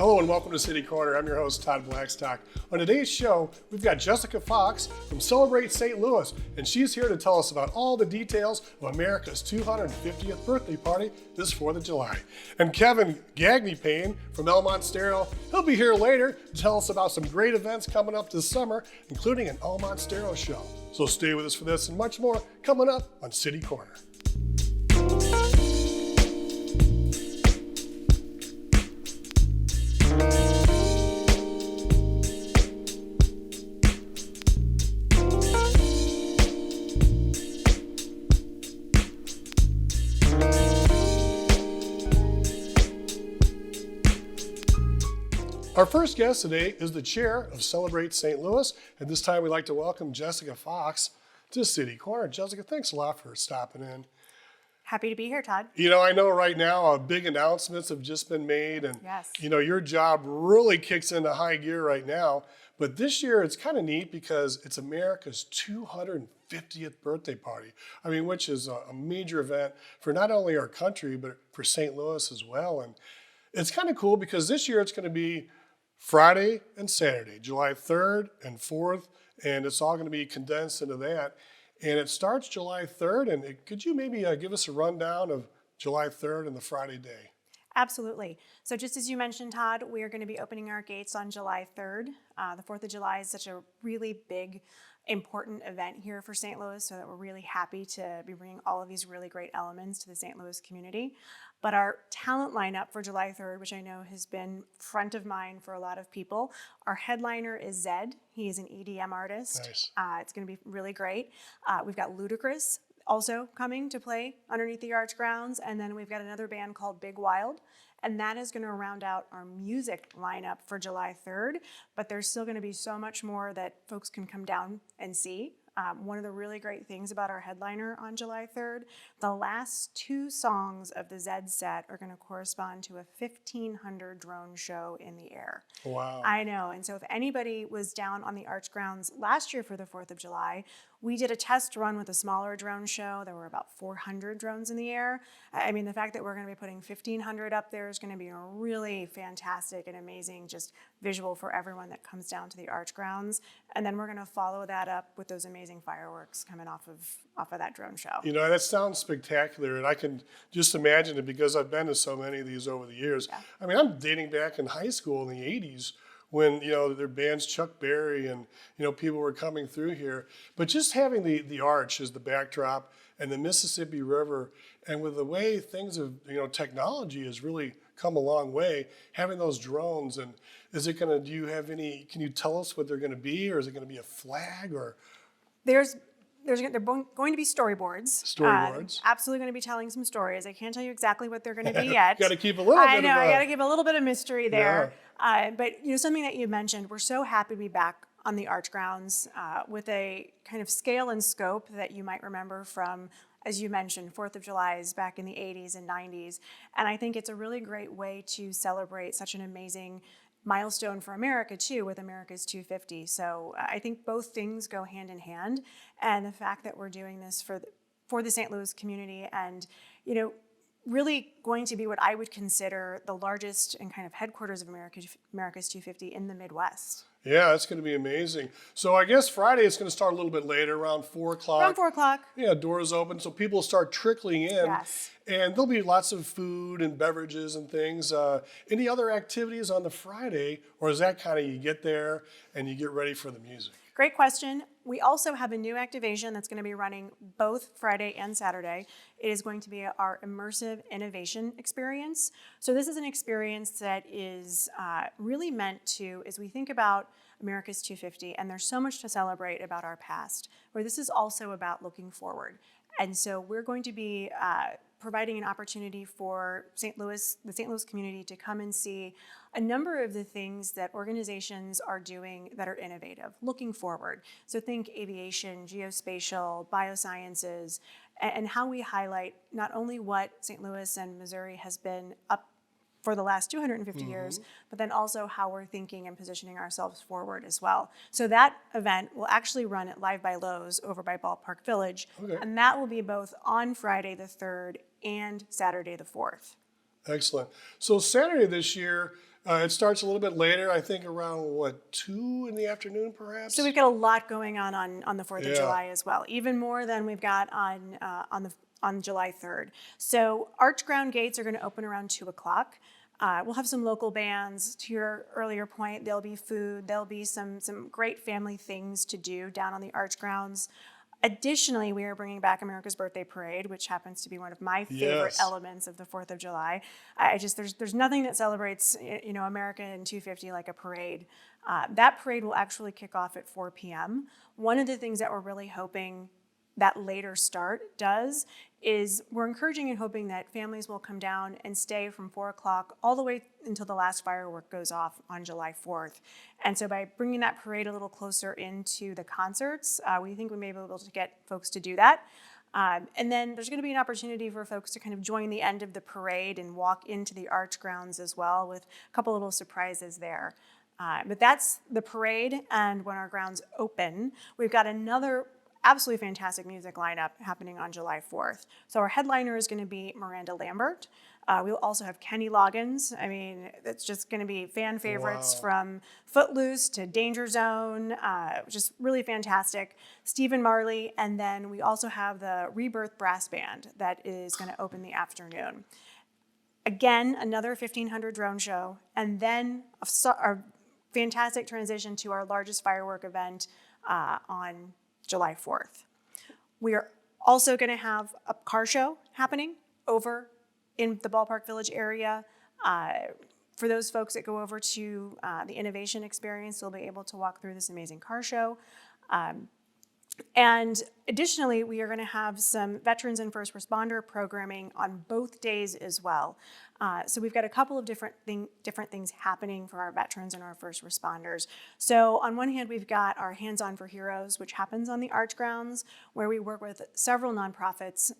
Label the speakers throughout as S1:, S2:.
S1: Hello and welcome to City Corner. I'm your host, Todd Blackstock. On today's show, we've got Jessica Fox from Celebrate St. Louis, and she's here to tell us about all the details of America's 250th birthday party this 4th of July. And Kevin Gagnepain from El Monstero, he'll be here later to tell us about some great events coming up this summer, including an El Monstero show. So stay with us for this and much more coming up on City Corner. Our first guest today is the chair of Celebrate St. Louis, and this time we'd like to welcome Jessica Fox to City Corner. Jessica, thanks a lot for stopping in.
S2: Happy to be here, Todd.
S1: You know, I know right now big announcements have just been made, and
S2: yes,
S1: you know, your job really kicks into high gear right now. But this year it's kind of neat because it's America's 250th birthday party. I mean, which is a major event for not only our country, but for St. Louis as well. And it's kind of cool because this year it's going to be Friday and Saturday, July 3rd and 4th, and it's all going to be condensed into that. And it starts July 3rd, and could you maybe give us a rundown of July 3rd and the Friday day?
S2: Absolutely. So just as you mentioned, Todd, we are going to be opening our gates on July 3rd. The 4th of July is such a really big, important event here for St. Louis, so that we're really happy to be bringing all of these really great elements to the St. Louis community. But our talent lineup for July 3rd, which I know has been front of mind for a lot of people, our headliner is Zed. He is an EDM artist.
S1: Nice.
S2: It's going to be really great. We've got Ludacris also coming to play underneath the Arch Grounds, and then we've got another band called Big Wild, and that is going to round out our music lineup for July 3rd, but there's still going to be so much more that folks can come down and see. One of the really great things about our headliner on July 3rd, the last two songs of the Zed set are going to correspond to a 1,500 drone show in the air.
S1: Wow.
S2: I know. And so if anybody was down on the Arch Grounds last year for the 4th of July, we did a test run with a smaller drone show. There were about 400 drones in the air. I mean, the fact that we're going to be putting 1,500 up there is going to be a really fantastic and amazing just visual for everyone that comes down to the Arch Grounds. And then we're going to follow that up with those amazing fireworks coming off of that drone show.
S1: You know, that sounds spectacular, and I can just imagine it because I've been to so many of these over the years.
S2: Yeah.
S1: I mean, I'm dating back in high school in the 80s when, you know, their bands Chuck Berry and, you know, people were coming through here. But just having the arch as the backdrop and the Mississippi River, and with the way things have, you know, technology has really come a long way, having those drones, and is it going to, can you tell us what they're going to be, or is it going to be a flag, or?
S2: They're going to be storyboards.
S1: Storyboards.
S2: Absolutely going to be telling some stories. I can't tell you exactly what they're going to be yet.
S1: Got to keep a little bit
S2: I know,
S1: of
S2: I got to keep a little bit of mystery there.
S1: Yeah.
S2: But you know, something that you mentioned, we're so happy to be back on the Arch Grounds with a kind of scale and scope that you might remember from, as you mentioned, 4th of July is back in the 80s and 90s. And I think it's a really great way to celebrate such an amazing milestone for America too, with America's 250. So I think both things go hand in hand, and the fact that we're doing this for the St. Louis community, and you know, really going to be what I would consider the largest and kind of headquarters of America's 250 in the Midwest.
S1: Yeah, it's going to be amazing. So I guess Friday it's going to start a little bit later, around 4 o'clock.
S2: Around 4 o'clock.
S1: Yeah, doors open, so people start trickling in.
S2: Yes.
S1: And there'll be lots of food and beverages and things. Any other activities on the Friday, or is that kind of you get there and you get ready for the music?
S2: Great question. We also have a new activation that's going to be running both Friday and Saturday. It is going to be our immersive innovation experience. So this is an experience that is really meant to, as we think about America's 250, and there's so much to celebrate about our past, where this is also about looking forward. And so we're going to be providing an opportunity for the St. Louis community to come and see a number of the things that organizations are doing that are innovative, looking forward. So think aviation, geospatial, biosciences, and how we highlight not only what St. Louis and Missouri has been up for the last 250 years, but then also how we're thinking and positioning ourselves forward as well. So that event will actually run at Live by Lowe's over by Ballpark Village, and that will be both on Friday the 3rd and Saturday the 4th.
S1: Excellent. So Saturday this year, It starts a little bit later, I think around, what, 2 in the afternoon perhaps?
S2: So we've got a lot going on the 4th of
S1: Yeah.
S2: July as well, even more than we've got on July 3rd. So Arch Ground gates are going to open around 2 o'clock. We'll have some local bands. To your earlier point, there'll be food. There'll be some great family things to do down on the Arch Grounds. Additionally, we are bringing back America's Birthday Parade, which happens to be one of my favorite
S1: Yes.
S2: elements of the 4th of July. There's nothing that celebrates America in 250 like a parade. That parade will actually kick off at 4 p.m. One of the things that we're really hoping that later start does is we're encouraging and hoping that families will come down and stay from 4 o'clock all the way until the last firework goes off on July 4th. And so by bringing that parade a little closer into the concerts, we think we may be able to get folks to do that. And then there's going to be an opportunity for folks to kind of join the end of the parade and walk into the Arch Grounds as well, with a couple little surprises there. But that's the parade, and when our grounds open, we've got another absolutely fantastic music lineup happening on July 4th. So our headliner is going to be Miranda Lambert. We'll also have Kenny Loggins. I mean, it's just going to be fan favorites from Footloose to Danger Zone, just really fantastic. Stephen Marley, and then we also have the Rebirth Brass Band that is going to open the afternoon. Again, another 1,500 drone show, and then our fantastic transition to our largest firework event on July 4th. We are also going to have a car show happening over in the Ballpark Village area. For those folks that go over to the Innovation Experience, they'll be able to walk through this amazing car show. And additionally, we are going to have some veterans and first responder programming on both days as well. So we've got a couple of different things happening for our veterans and our first responders. So on one hand, we've got our Hands On for Heroes, which happens on the Arch Grounds, where we work with several nonprofits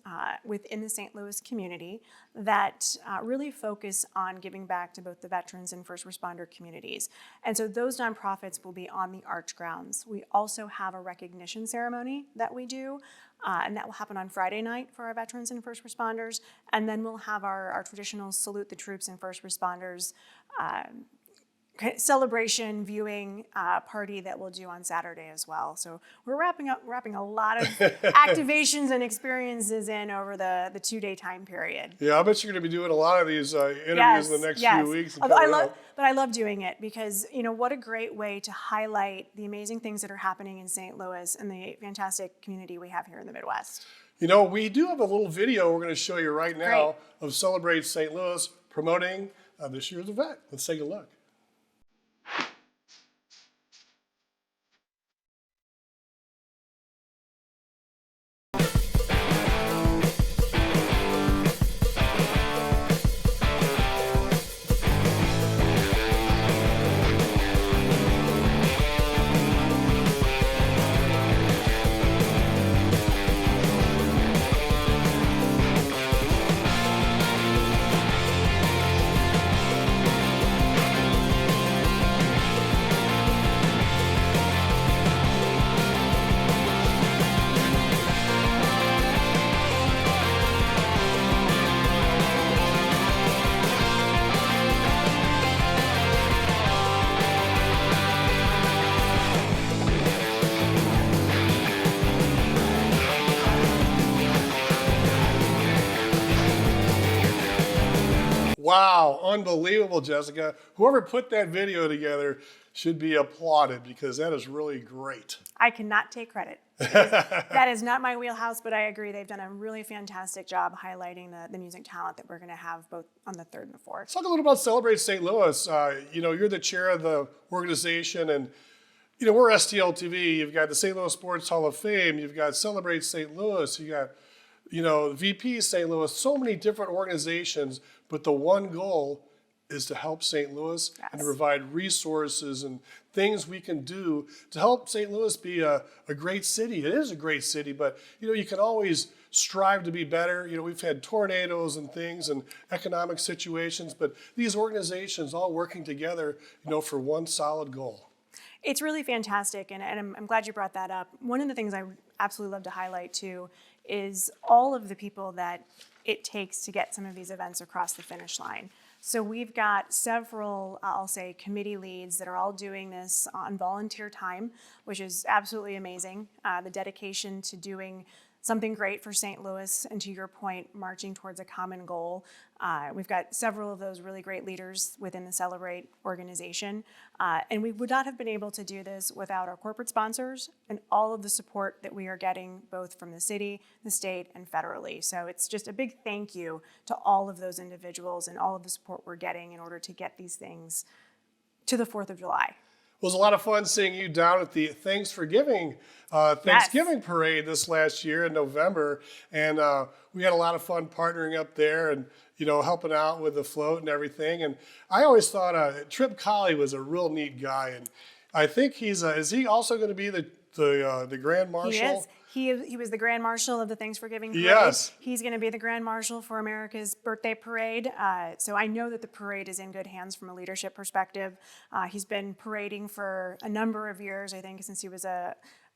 S2: within the St. Louis community that really focus on giving back to both the veterans and first responder communities. And so those nonprofits will be on the Arch Grounds. We also have a recognition ceremony that we do, and that will happen on Friday night for our veterans and first responders. And then we'll have our traditional Salute the Troops and First Responders celebration viewing party that we'll do on Saturday as well. So we're wrapping a lot of activations and experiences in over the 2-day time period.
S1: Yeah, I bet you're going to be doing a lot of these interviews in the next few weeks.
S2: But I love doing it because, what a great way to highlight the amazing things that are happening in St. Louis and the fantastic community we have here in the Midwest.
S1: We do have a little video we're going to show you right now of Celebrate St. Louis promoting this year's event. Let's take a look. Wow, unbelievable, Jessica. Whoever put that video together should be applauded because that is really great.
S2: I cannot take credit. That is not my wheelhouse, but I agree. They've done a really fantastic job highlighting the music talent that we're going to have both on the 3rd and the 4th.
S1: Let's talk a little about Celebrate St. Louis. You're the chair of the organization, and we're STL TV. You've got the St. Louis Sports Hall of Fame. You've got Celebrate St. Louis. You got VP St. Louis, so many different organizations, but the one goal is to help St. Louis and to provide resources and things we can do to help St. Louis be a great city. It is a great city, but you can always strive to be better. We've had tornadoes and things and economic situations, but these organizations all working together, for one solid goal.
S2: It's really fantastic, and I'm glad you brought that up. One of the things I absolutely love to highlight too is all of the people that it takes to get some of these events across the finish line. So we've got several, I'll say, committee leads that are all doing this on volunteer time, which is absolutely amazing. The dedication to doing something great for St. Louis, and to your point, marching towards a common goal. We've got several of those really great leaders within the Celebrate organization, and we would not have been able to do this without our corporate sponsors and all of the support that we are getting both from the city, the state, and federally. So it's just a big thank you to all of those individuals and all of the support we're getting in order to get these things to the 4th of July.
S1: It was a lot of fun seeing you down at the Thanksgiving parade this last year in November, and we had a lot of fun partnering up there and helping out with the float and everything. And I always thought Trip Colley was a real neat guy, and I think is he also going to be the Grand Marshal?
S2: He is. He was the Grand Marshal of the Thanksgiving Parade.
S1: Yes.
S2: He's going to be the Grand Marshal for America's Birthday Parade. So I know that the parade is in good hands from a leadership perspective. He's been parading for a number of years, I think, since he was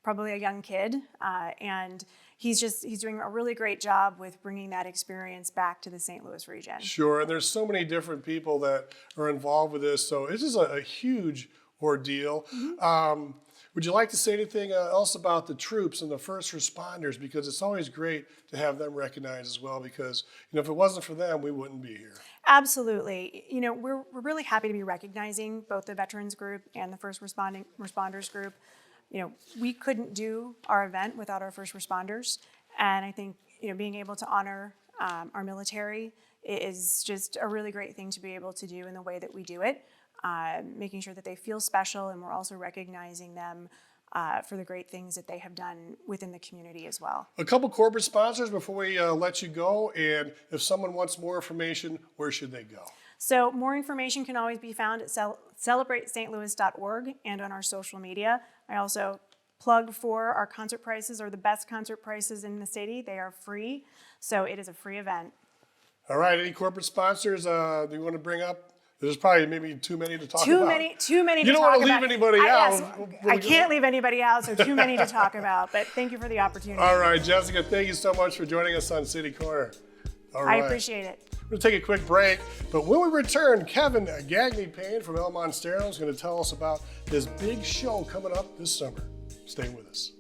S2: probably a young kid. And he's doing a really great job with bringing that experience back to the St. Louis region.
S1: Sure, and there's so many different people that are involved with this. So this is a huge ordeal. Mm-hmm. Would you like to say anything else about the troops and the first responders? Because it's always great to have them recognized as well, because if it wasn't for them, we wouldn't be here.
S2: Absolutely. We're really happy to be recognizing both the veterans group and the first responders group. We couldn't do our event without our first responders. And I think, being able to honor our military is just a really great thing to be able to do in the way that we do it. Making sure that they feel special, and we're also recognizing them for the great things that they have done within the community as well.
S1: A couple corporate sponsors before we let you go, and if someone wants more information, where should they go?
S2: So more information can always be found at celebratestlouis.org and on our social media. I also plug for our concert prices are the best concert prices in the city. They are free, so it is a free event.
S1: All right, any corporate sponsors do you want to bring up? There's probably maybe too many to talk about.
S2: Too many to talk about.
S1: You don't want to leave anybody out.
S2: Yes, I can't leave anybody out, so too many to talk about. But thank you for the opportunity.
S1: All right, Jessica, thank you so much for joining us on City Corner. All right.
S2: I appreciate it.
S1: We're going to take a quick break, but when we return, Kevin Gagnepain from El Monstero is going to tell us about his big show coming up this summer. Stay with us.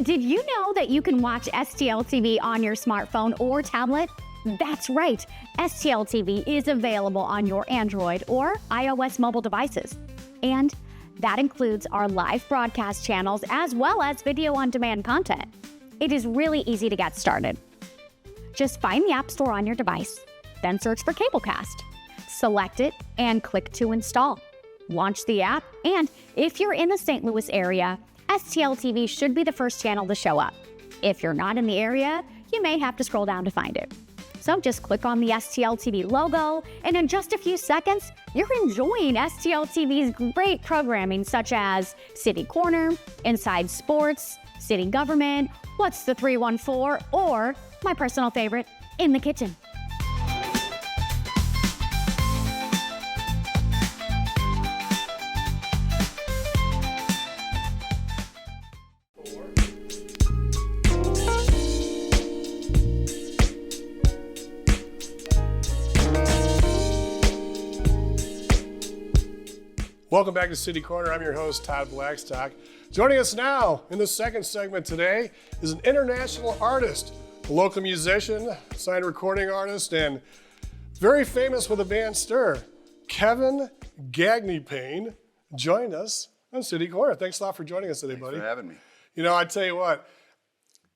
S3: Did you know that you can watch STL TV on your smartphone or tablet? That's right. STL TV is available on your Android or iOS mobile devices. And that includes our live broadcast channels as well as video on demand content. It is really easy to get started. Just find the App Store on your device, then search for Cablecast. Select it and click to install. Launch the app, and if you're in the St. Louis area, STL TV should be the first channel to show up. If you're not in the area, you may have to scroll down to find it. So just click on the STL TV logo, and in just a few seconds, you're enjoying STL TV's great programming such as City Corner, Inside Sports, City Government, What's the 314, or my personal favorite, In the Kitchen.
S1: Welcome back to City Corner. I'm your host, Todd Blackstock. Joining us now in the second segment today is an international artist, a local musician, signed recording artist, and very famous with the band Stir. Kevin Gagnepain joined us on City Corner. Thanks a lot for joining us today, buddy.
S4: Thanks for having me.
S1: I tell you what,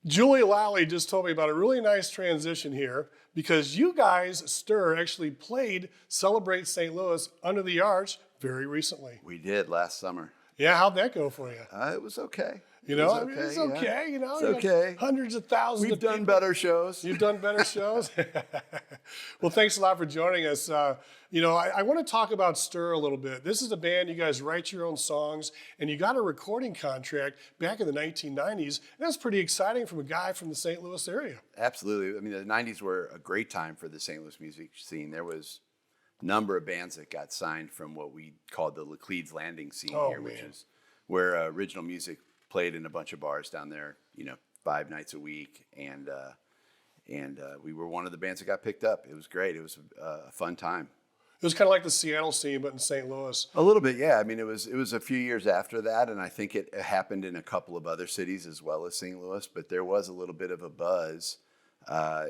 S1: Julie Lally just told me about a really nice transition here, because you guys, Stir, actually played Celebrate St. Louis Under the Arch very recently.
S4: We did last summer.
S1: Yeah, how'd that go for you?
S4: It was okay.
S1: You know,
S4: It was
S1: I mean, it's
S4: okay, yeah.
S1: okay. You know,
S4: It's
S1: you got
S4: okay.
S1: hundreds of thousands
S4: We've
S1: of
S4: done
S1: people.
S4: better shows.
S1: You've done better shows. Well, thanks a lot for joining us. You know, I want to talk about Stir a little bit. This is a band, you guys write your own songs, and you got a recording contract back in the 1990s. And that's pretty exciting from a guy from the St. Louis area.
S4: Absolutely. I mean, the 90s were a great time for the St. Louis music scene. There was a number of bands that got signed from what we called the Laclede's Landing scene here, which is where original music played in a bunch of bars down there, you know, 5 nights a week. And we were one of the bands that got picked up. It was great. It was a fun time.
S1: It was kind of like the Seattle scene, but in St. Louis.
S4: A little bit, yeah. I mean, it was a few years after that, and I think it happened in a couple of other cities as well as St. Louis. But there was a little bit of a buzz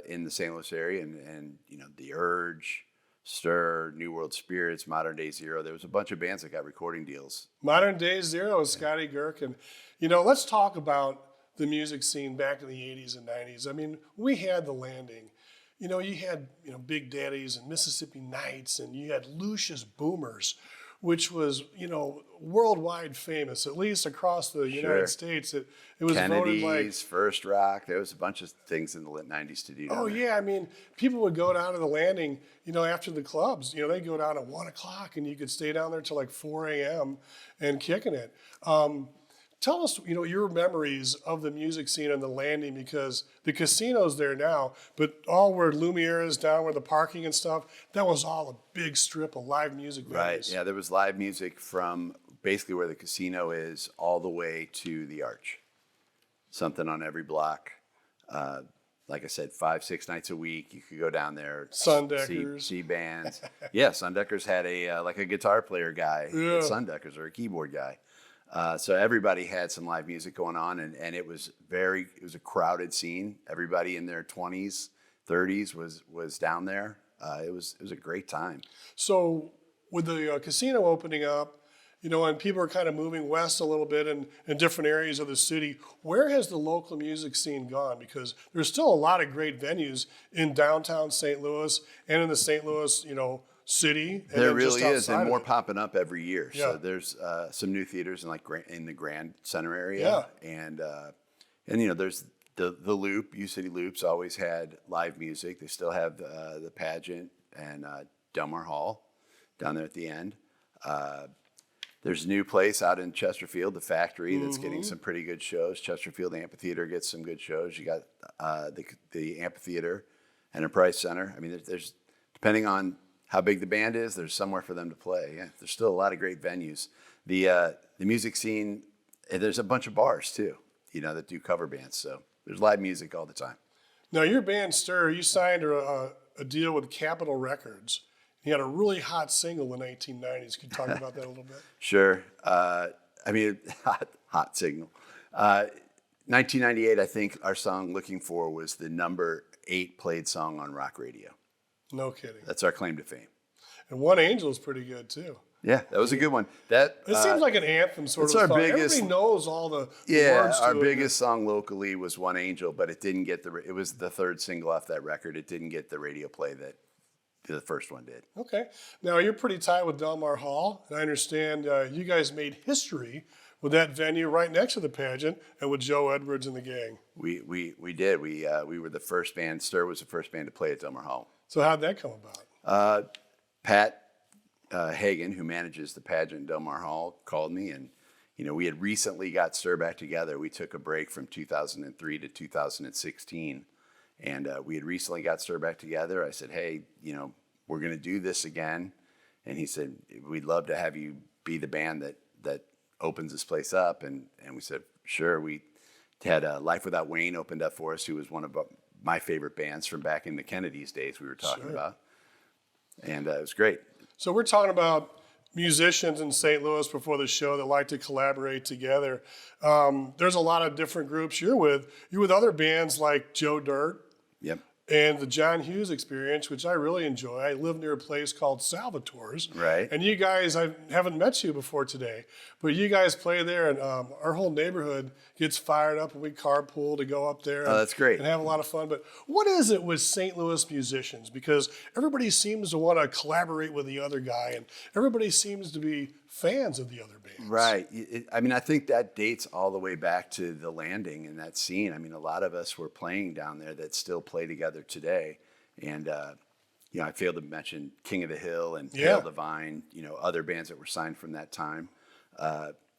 S4: in the St. Louis area, and you know, The Urge, Stir, New World Spirits, Modern Day Zero. There was a bunch of bands that got recording deals.
S1: Modern Day Zero is Scotty Gherkin. You know, let's talk about the music scene back in the 80s and 90s. I mean, we had The Landing. You know, you had, you know, Big Daddies and Mississippi Nights, and you had Lucius Boomers, which was, you know, worldwide famous, at least across the United States. It was
S4: Kennedy's,
S1: voted like
S4: First Rock. There was a bunch of things in the late 90s to do.
S1: Oh, yeah. I mean, people would go down to The Landing, you know, after the clubs. You know, they'd go down at 1 o'clock, and you could stay down there till like 4 a.m. and kicking it. Tell us, you know, your memories of the music scene and The Landing, because the casino's there now, but all where Lumiere is down where the parking and stuff, that was all a big strip of live music venues.
S4: Right. Yeah, there was live music from basically where the casino is all the way to the Arch. Something on every block. Like I said, 5-6 nights a week, you could go down there,
S1: Sundeckers.
S4: see bands. Yeah, Sundeckers had a guitar player guy at Sundeckers, or a keyboard guy. So everybody had some live music going on, and it was a crowded scene. Everybody in their 20s, 30s was down there. It was a great time.
S1: So with the casino opening up, you know, and people are kind of moving west a little bit in different areas of the city, where has the local music scene gone? Because there's still a lot of great venues in downtown St. Louis and in the St. Louis, you know, city. And
S4: there really is, and more
S1: it.
S4: popping up every year.
S1: Yeah.
S4: So there's some new theaters in the Grand Center area, and you know, there's the Loop. U City Loops always had live music. They still have the pageant and Delmar Hall down there at the end. There's a new place out in Chesterfield, the Factory, that's getting some pretty good shows. Chesterfield Amphitheater gets some good shows. You got the Amphitheater, Enterprise Center. I mean, there's depending on how big the band is, there's somewhere for them to play. Yeah, there's still a lot of great venues. The music scene, there's a bunch of bars too, you know, that do cover bands. So there's live music all the time.
S1: Now, your band Stir, you signed a deal with Capitol Records. You had a really hot single in the 1990s. Could you talk about that a little bit?
S4: Sure. I mean, hot signal. 1998, I think our song "Looking For" was the number 8 played song on rock radio.
S1: No kidding.
S4: That's our claim to fame.
S1: And One Angel is pretty good too.
S4: Yeah, that was a good one. It
S1: seems like an anthem sort of
S4: our
S1: song.
S4: biggest-
S1: Everybody knows all the
S4: Yeah,
S1: words to
S4: our
S1: it.
S4: biggest song locally was "One Angel," but it didn't get it was the 3rd single off that record. It didn't get the radio play that the first one did.
S1: Okay. Now, you're pretty tight with Delmar Hall, and I understand you guys made history with that venue right next to the pageant and with Joe Edwards and the gang.
S4: We did. We were the first band. Stir was the first band to play at Delmar Hall.
S1: So how'd that come about?
S4: Pat Hagen, who manages the pageant in Delmar Hall, called me, and you know, we had recently got Stir back together. We took a break from 2003 to 2016, and we had recently got Stir back together. I said, hey, you know, we're going to do this again, and he said, we'd love to have you be the band that opens this place up, and we said, sure. We had Life Without Wayne opened up for us, who was one of my favorite bands from back in the Kennedy's days we were talking about. And it was great.
S1: So we're talking about musicians in St. Louis before the show that like to collaborate together. There's a lot of different groups you're with. You're with other bands like Joe Dirt.
S4: Yep.
S1: And the John Hughes Experience, which I really enjoy. I live near a place called Salvatore's.
S4: Right.
S1: And you guys, I haven't met you before today, but you guys play there, and our whole neighborhood gets fired up, and we carpool to go up there.
S4: Oh, that's great.
S1: And have a lot of fun. But what is it with St. Louis musicians? Because everybody seems to want to collaborate with the other guy, and everybody seems to be fans of the other bands.
S4: Right. I mean, I think that dates all the way back to the Landing and that scene. I mean, a lot of us were playing down there that still play together today. And, I failed to mention King of the Hill and Pale Divine, other bands that were signed from that time,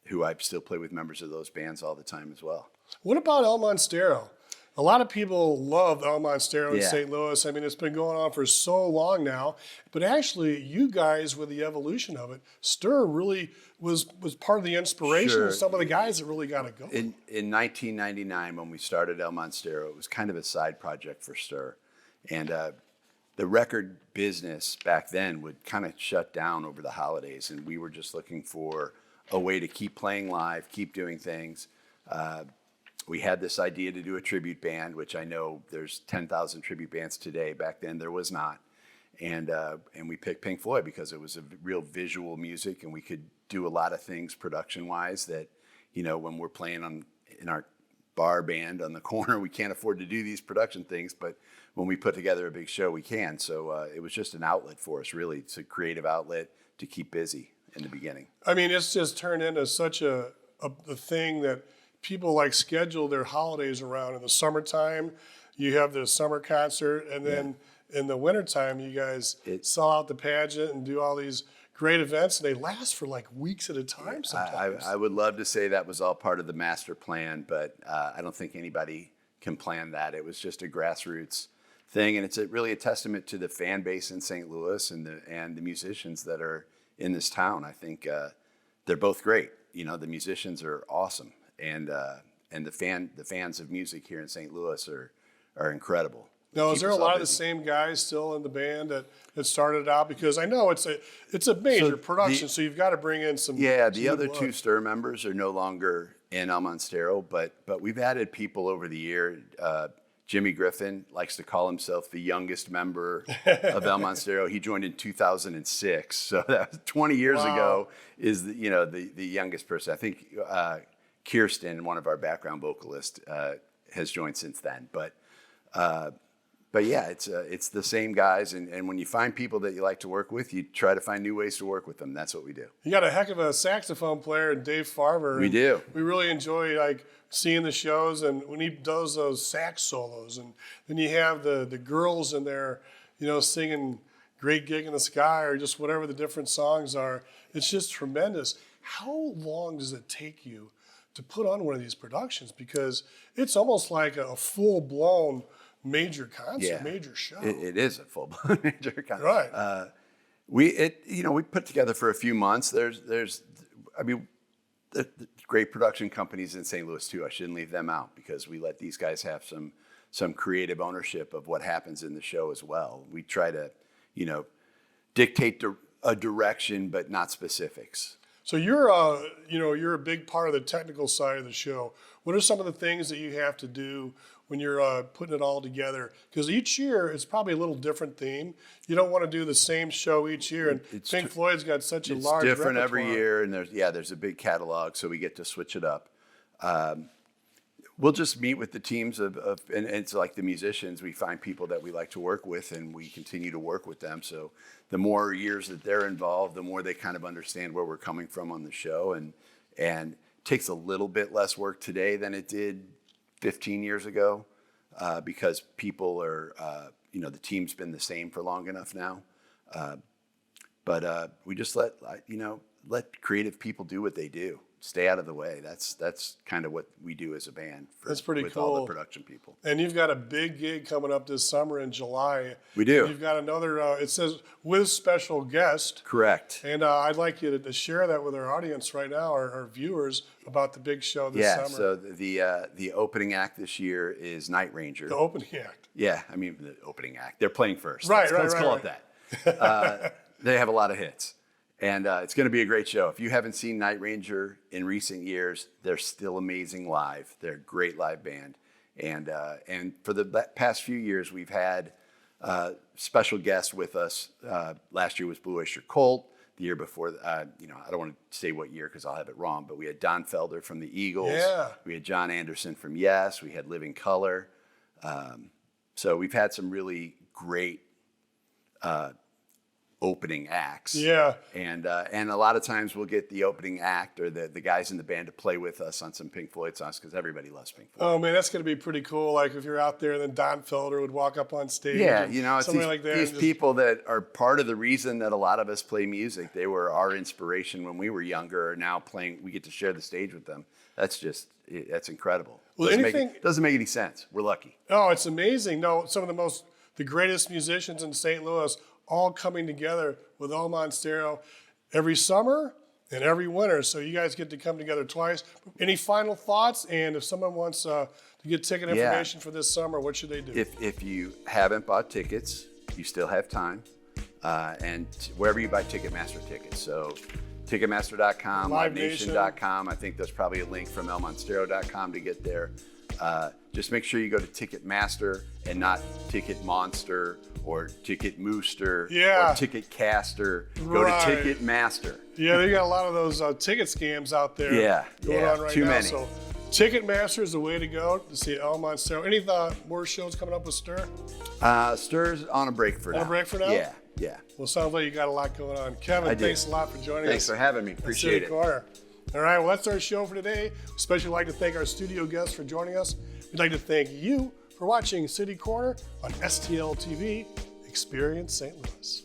S4: who I still play with members of those bands all the time as well.
S1: What about El Monstero? A lot of people love El Monstero in St. Louis. I mean, it's been going on for so long now. But actually, you guys, with the evolution of it, Stir really was part of the inspiration of some of the guys that really got it going.
S4: In 1999, when we started El Monstero, it was kind of a side project for Stir. And the record business back then would kind of shut down over the holidays. And we were just looking for a way to keep playing live, keep doing things. We had this idea to do a tribute band, which I know there's 10,000 tribute bands today. Back then, there was not. And we picked Pink Floyd because it was a real visual music, and we could do a lot of things production-wise that, when we're playing in our bar band on the corner, we can't afford to do these production things. But when we put together a big show, we can. So it was just an outlet for us, really. It's a creative outlet to keep busy in the beginning.
S1: I mean, it's just turned into such a thing that people schedule their holidays around. In the summertime, you have the summer concert, and then in the wintertime, you guys sell out the pageant and do all these great events, and they last for weeks at a time sometimes.
S4: I would love to say that was all part of the master plan, but I don't think anybody can plan that. It was just a grassroots thing, and it's really a testament to the fan base in St. Louis and the musicians that are in this town. I think they're both great. The musicians are awesome. And the fans of music here in St. Louis are incredible.
S1: Now, is there a lot of the same guys still in the band that started out? Because I know it's a major production, so you've got to bring in some. Yeah,
S4: the other two Stir members are no longer in El Monstero, but we've added people over the year. Jimmy Griffin likes to call himself the youngest member of El Monstero. He joined in 2006, so that was 20 years ago. Is the youngest person? I think. Kirsten, one of our background vocalists, has joined since then. But yeah, it's the same guys. And when you find people that you like to work with, you try to find new ways to work with them. That's what we do.
S1: You got a heck of a saxophone player, Dave Farber.
S4: We do.
S1: We really enjoy seeing the shows, and when he does those sax solos, and then you have the girls in there, singing "Great Gig in the Sky" or just whatever the different songs are. It's just tremendous. How long does it take you to put on one of these productions? Because it's almost like a full-blown major concert, major show.
S4: It is a full-blown major concert.
S1: Right.
S4: We put together for a few months. There's the great production companies in St. Louis too. I shouldn't leave them out because we let these guys have some creative ownership of what happens in the show as well. We try to, dictate a direction, but not specifics.
S1: So you're a big part of the technical side of the show. What are some of the things that you have to do when you're putting it all together? Because each year it's probably a little different theme. You don't want to do the same show each year. And Pink Floyd's got such a large
S4: It's different
S1: repertoire.
S4: every year, and there's a big catalog, so we get to switch it up. We'll just meet with the teams and it's like the musicians. We find people that we like to work with, and we continue to work with them. So the more years that they're involved, the more they kind of understand where we're coming from on the show. And it takes a little bit less work today than it did 15 years ago because people are, the team's been the same for long enough now. But we just let creative people do what they do. Stay out of the way. That's kind of what we do as a band.
S1: That's pretty
S4: with
S1: cool.
S4: all the production people.
S1: And you've got a big gig coming up this summer in July.
S4: We do.
S1: You've got another, it says, with special guest.
S4: Correct.
S1: And I'd like you to share that with our audience right now, our viewers, about the big show this summer.
S4: So the opening act this year is Night Ranger.
S1: The opening act.
S4: Yeah, I mean, the opening act. They're playing first.
S1: Right,
S4: Let's call it that. They have a lot of hits. And it's going to be a great show. If you haven't seen Night Ranger in recent years, they're still amazing live. They're a great live band. And for the past few years, we've had special guests with us. Last year was Blue Oyster Cult. The year before, I don't want to say what year because I'll have it wrong, but we had Don Felder from the Eagles.
S1: Yeah.
S4: We had John Anderson from Yes. We had Living Colour. So we've had some really great opening acts.
S1: Yeah.
S4: And a lot of times we'll get the opening act or the guys in the band to play with us on some Pink Floyd songs because everybody loves Pink Floyd.
S1: Oh man, that's going to be pretty cool. Like if you're out there, then Don Felder would walk up on stage.
S4: Yeah,
S1: and
S4: you know, it's
S1: somebody
S4: these,
S1: like that.
S4: these people that are part of the reason that a lot of us play music. They were our inspiration when we were younger. Are now playing. We get to share the stage with them. That's incredible.
S1: Well,
S4: Doesn't make any sense. We're lucky.
S1: Oh, it's amazing. No, some of the greatest musicians in St. Louis all coming together with El Monstero every summer and every winter. So you guys get to come together twice. Any final thoughts? And if someone wants to get ticket information for this summer, what should they do?
S4: If you haven't bought tickets, you still have time. And wherever you buy Ticketmaster tickets. So Ticketmaster.com, LiveNation.com. I think there's probably a link from elmonstero.com to get there. Just make sure you go to Ticketmaster and not Ticket Monster or Ticket Mooster or Ticketcaster. Go to Ticketmaster.
S1: Yeah, they got a lot of those ticket scams out there going on right
S4: too
S1: now.
S4: many.
S1: So Ticketmaster is the way to go to see El Monstero. Any more shows coming up with Stir?
S4: Stir's on a break for now.
S1: On a break for now?
S4: Yeah.
S1: Well, sounds like you got a lot going on. Kevin, thanks a lot for joining us.
S4: Thanks for having me. Appreciate it.
S1: Corner. All right, well, that's our show for today. We especially like to thank our studio guests for joining us. We'd like to thank you for watching City Corner on STL TV. Experience St. Louis.